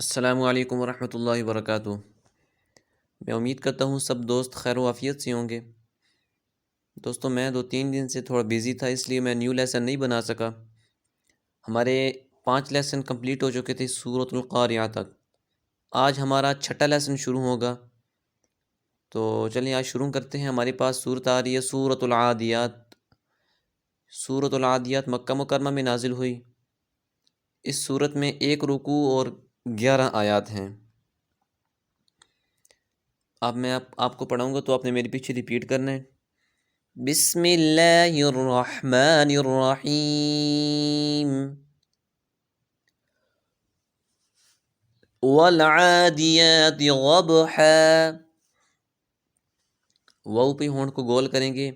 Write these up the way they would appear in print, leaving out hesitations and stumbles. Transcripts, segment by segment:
السلام علیکم ورحمۃ اللہ وبرکاتہ۔ میں امید کرتا ہوں سب دوست خیر و عافیت سے ہوں گے۔ دوستوں میں 2-3 دن سے تھوڑا بیزی تھا، اس لیے میں نیو لیسن نہیں بنا سکا۔ ہمارے 5 لیسن کمپلیٹ ہو چکے تھے سورۃ القاریہ تک۔ آج ہمارا 6واں لیسن شروع ہوگا، تو چلیے آج شروع کرتے ہیں۔ ہمارے پاس صورت آ رہی ہے سورۃ العادیات۔ سورۃ العادیات مکہ مکرمہ میں نازل ہوئی۔ اس صورت میں 1 رکوع اور 11 آیات ہیں۔ اب میں آپ کو پڑھاؤں گا تو آپ نے میرے پیچھے ریپیٹ کرنا ہے۔ بسم اللہ الرحمن الرحیم والعادیات ضبحا، واو پہ ہونٹ کو گول کریں گے۔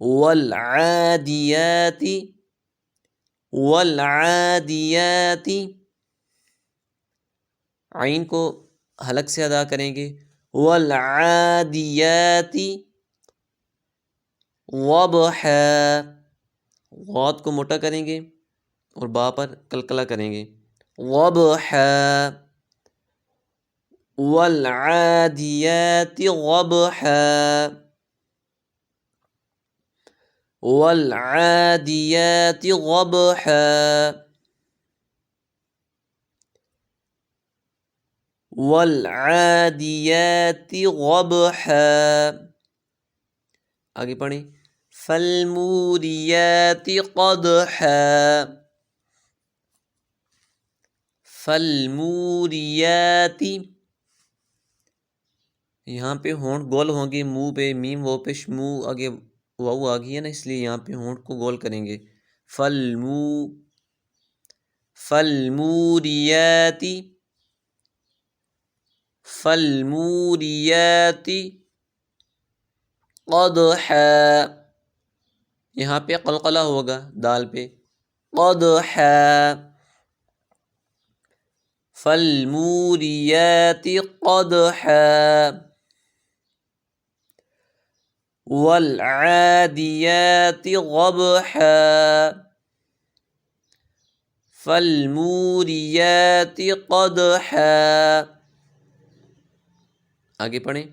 والعادیات، والعادیات، عین کو حلق سے ادا کریں گے۔ والعادیات ضبحا، غوط کو موٹا کریں گے اور با پر قلقلہ کریں گے۔ ضبحا، والعادیات ضبحا، والعادیات ضبحا، والعادیات ضبحا۔ آگے پڑھیں۔ فالموریات قدحا، فالموریات، یہاں پہ ہونٹ گول ہوں گے، منہ پہ میم وہ پہ شمو آگے واو آ گئی ہے نا، اس لیے یہاں پہ ہونٹ کو گول کریں گے۔ فالموریات، فالموریات قدحا، یہاں پہ قلقلہ ہوگا دال پہ۔ قدحا، فالموریات قدحا، والعادیات ضبحا، فالموریات قدحا۔ آگے پڑھیں۔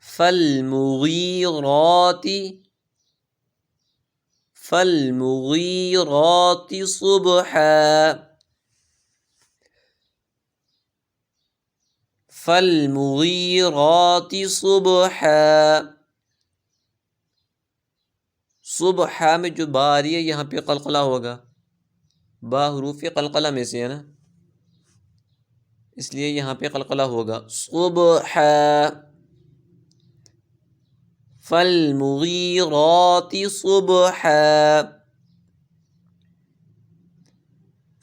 فالمغیرات، فالمغیرات صبحا، فالمغیرات صبحا، صبحا میں جو با آ رہی ہے یہاں پہ قلقلہ ہوگا، با حروف قلقلہ میں سے ہے نا، اس لیے یہاں پہ قلقلہ ہوگا۔ صبحا، فالمغیرات صبحا،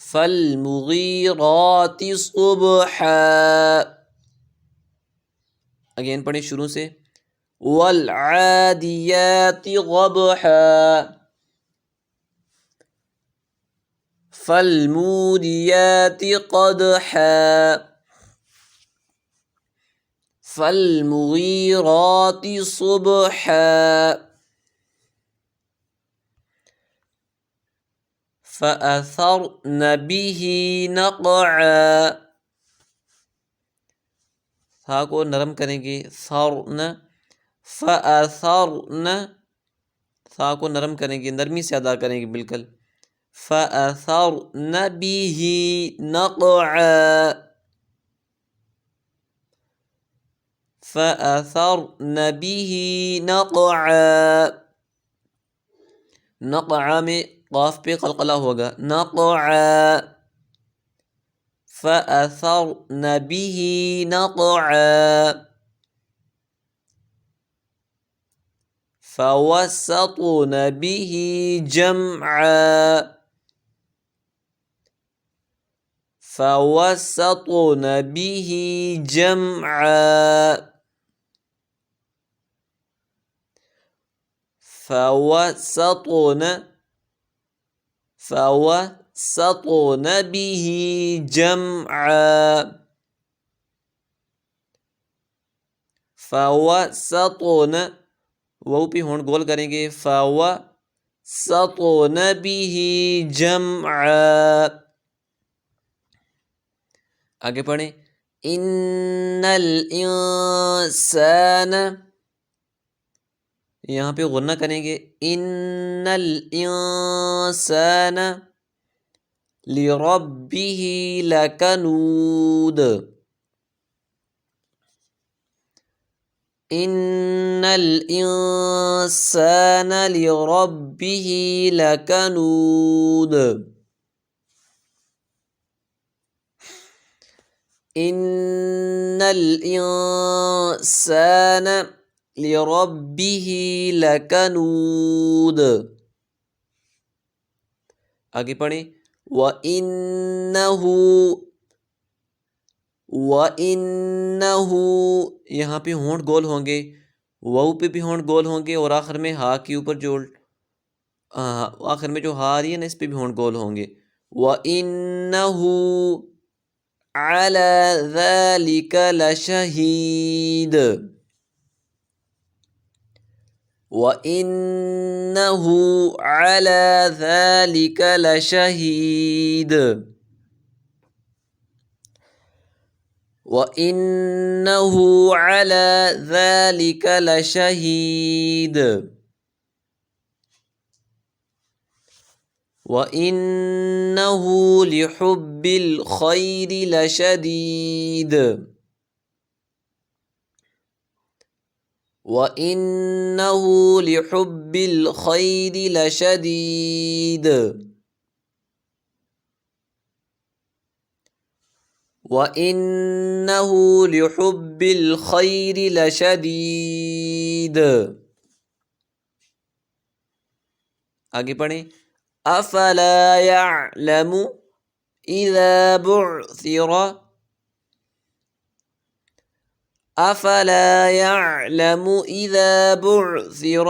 فالمغیرات صبحا۔ اگین پڑھیں شروع سے۔ والعادیات ضبحا، فالموریات قدحا، فالمغیرات صبحا، فأثرن به نقعا، تھا کو نرم کریں گے۔ ثرن، فأثرن، تھا کو نرم کریں گے، نرمی سے ادا کریں گے بالکل۔ فأثرن به نقعا، فأثرن به نقعا، نقعا میں قاف پہ قلقلہ ہوگا۔ نقعا، فأثرن به نقعا، فوسطن به جمعا، فوسطن به جمعا، فوسطن، فوسطن به جمعا، فوسطن، وہ پہ ہونٹ گول کریں گے۔ فوسطن به جمعا۔ آگے پڑھیں۔ ان الانسان، یہاں پہ غنہ کریں گے، ان الانسان لربه لکنود، ان الانسان لربه لکنود، ان الانسان لربه لکنود۔ آگے پڑھیں، وَإِنَّهُ، وَإِنَّهُ، یہاں پہ ہونٹ گول ہوں گے، واو پہ بھی ہونٹ گول ہوں گے، اور آخر میں ہا کے اوپر جو آخر میں جو ہا آ رہی ہے نا، اس پہ بھی ہونٹ گول ہوں گے۔ وَإِنَّهُ عَلَى ذَلِكَ لَشَهِيدٌ، وَإِنَّهُ عَلَى ذَلِكَ لَشَهِيدٌ، وَإِنَّهُ عَلَى ذَلِكَ لَشَهِيدٌ، وَإِنَّهُ لِحُبِّ الْخَيْرِ لَشَدِيدٌ، وَإِنَّهُ لِحُبِّ الْخَيْرِ لَشَدِيدٌ، وَإِنَّهُ لِحُبِّ الْخَيْرِ لَشَدِيدٌ۔ آگے پڑھیں، أَفَلَا يَعْلَمُ إِذَا بُعْثِرَ، أَفَلَا يَعْلَمُ إِذَا بُعْثِرَ،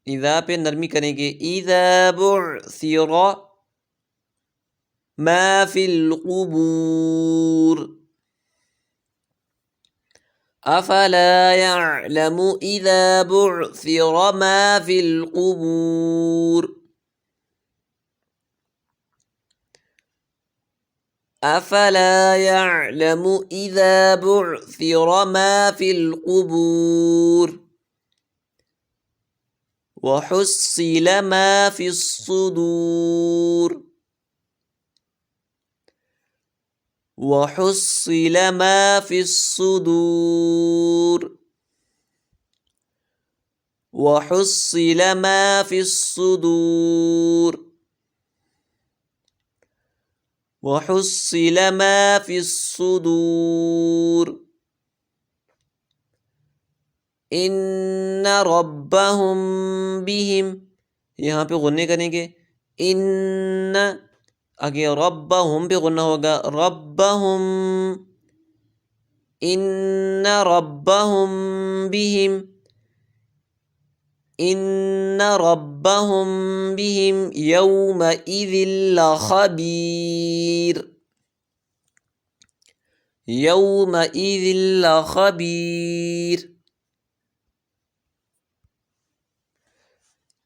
اذا پہ نرمی کریں گے، اذا بعثر ما فی القبور، افلا يعلم اذا بعثر ما فی القبور، افلا يعلم اذا بعثر ما فی القبور، وحصل ما فی الصدور، وحصل ما فی الصدور، وحصل ما فی الصدور، وحصل ما فی الصدور، ان ربهم بهم، یہاں پہ غنے کریں گے، ان، آگے ربهم پہ غنہ ہوگا، ربهم، ان ربهم بهم، ان ربهم بهم يومئذ لخبير، يومئذ لخبير،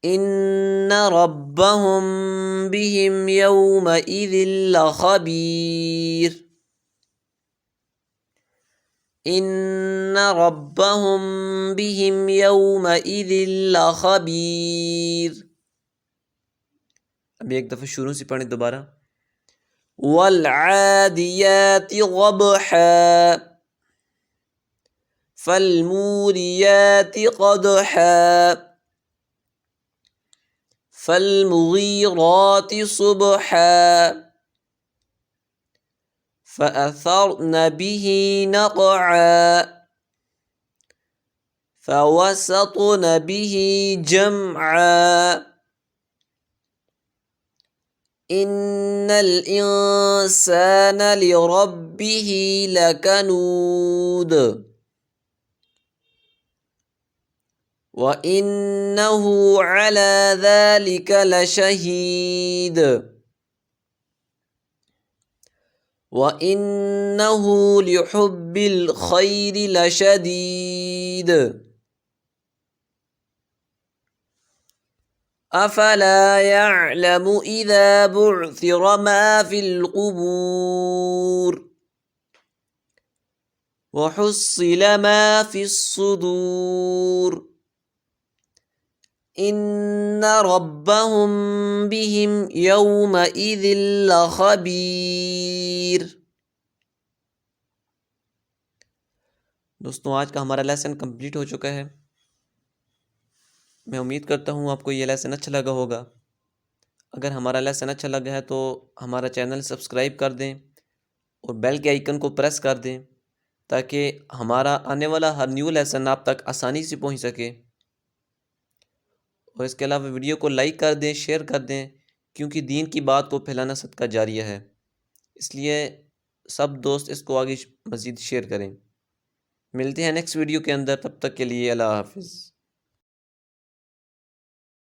ان ربهم بهم يومئذ لخبير، ان ربهم بهم يومئذ لخبير۔ اب ایک دفعہ شروع سے پڑھیں دوبارہ، والعادیات ضبحا فالموریات قدحا فالمغیرات صبحا فأثرن به نقعا فوسطن به جمعا، ان الانسان لربه لکنود، وَإِنَّهُ عَلَى ذَلِكَ لَشَهِيدٌ، وَإِنَّهُ لِحُبِّ الْخَيْرِ لَشَدِيدٌ۔ افلا يعلم اذا بعثر ما في القبور وحصل ما في الصدور ان ربهم بهم يومئذ لخبیر۔ دوستوں آج کا ہمارا لیسن کمپلیٹ ہو چکا ہے۔ میں امید کرتا ہوں آپ کو یہ لیسن اچھا لگا ہوگا۔ اگر ہمارا لیسن اچھا لگا ہے تو ہمارا چینل سبسکرائب کر دیں اور بیل کے آئیکن کو پریس کر دیں تاکہ ہمارا آنے والا ہر نیو لیسن آپ تک آسانی سے پہنچ سکے۔ اور اس کے علاوہ ویڈیو کو لائک کر دیں، شیئر کر دیں، کیونکہ دین کی بات کو پھیلانا صدقہ جاریہ ہے، اس لیے سب دوست اس کو آگے مزید شیئر کریں۔ ملتے ہیں نیکسٹ ویڈیو کے اندر، تب تک کے لیے اللہ حافظ۔